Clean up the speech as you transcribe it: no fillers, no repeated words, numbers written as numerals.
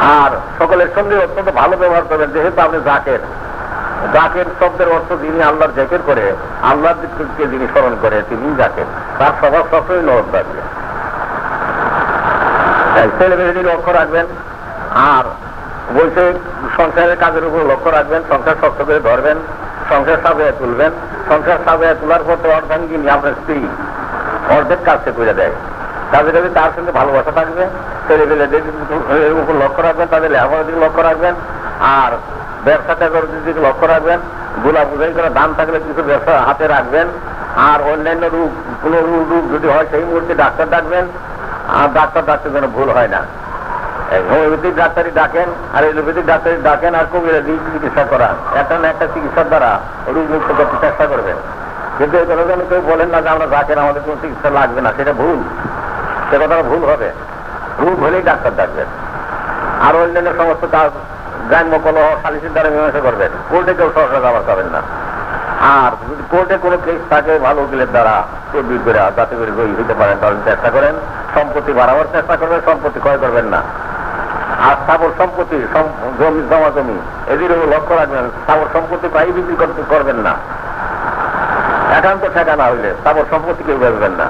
আর সকলের সঙ্গে অত্যন্ত ভালো ব্যবহার করবেন। যেহেতু আপনি জাকের, জাকের শব্দের অর্থ যিনি আল্লাহর জেকের করে, আল্লাহকে যিনি স্মরণ করে তিনি জাকের, তার স্বভাব সবসময় নরম থাকবে। ছেলে মেয়েদের লক্ষ্য রাখবেন। আর বলছে সংসারের কাজের উপর লক্ষ্য রাখবেন, সংসার শক্ত করে ধরবেন, সংসার সাজায় তুলবেন। সংসার সাজায় তোলার পর তো অর্ধাঙ্গিনী আপনার স্ত্রী অর্ধেক কাজকে করে দেয়। কাজে কাজে তার সঙ্গে ভালোবাসা থাকবে। ছেলে মেয়েদের উপর লক্ষ্য রাখবেন, তাদের লেখাপড়ার দিকে লক্ষ্য রাখবেন। আর ব্যবসাটা দিকে লক্ষ্য রাখবেন। গোলা বুঝাই করে দান থাকলে কিছু ব্যবসা হাতে রাখবেন। আর অন্যান্য রোগ, কোনো রোগ যদি হয় সেই মুহূর্তে ডাক্তার ডাকবেন। আর ডাক্তার ডাকতে যেন ভুল হয় না। হোমিওপ্যাথিক ডাক্তারি ডাকেন আর এলোপ্যাথিক ডাক্তারি ডাকেন আর কবিরাজি চিকিৎসা করান। একটা না একটা চিকিৎসার দ্বারা রোগ মুক্ত করতে চেষ্টা করবেন। কিন্তু এই কথা যেন কেউ বলেন না যে আমরা ডাকেন, আমাদের কোনো চিকিৎসা লাগবে না, সেটা ভুল। সে কথাটা ভুল হবে। রোগ হলেই ডাক্তার ডাকবেন। আর অন্যান্য সমস্ত কাজ গ্রাম্য কলহ সালিসের দ্বারা মীমাংসা করবেন। কোর্টে কেউ সরকার ব্যবহার করেন না। আর যদি কোর্টে কোনো কেস থাকে ভালো উকিলের দ্বারা তদবির করে যাতে করে জয়ী হইতে পারেন তাহলে চেষ্টা করেন। সম্পত্তি বাড়াবার চেষ্টা করবেন, সম্পত্তি ক্রয় করবেন না। আর স্থাবর সম্পত্তি, জমি জমা জমি এদেরও লক্ষ্য রাখবেন। স্থাবর সম্পত্তি প্রায় বিক্রি করবেন না। একান্ত ঠেকা না হইলে স্থাবর সম্পত্তি কেউ বেচবেন না।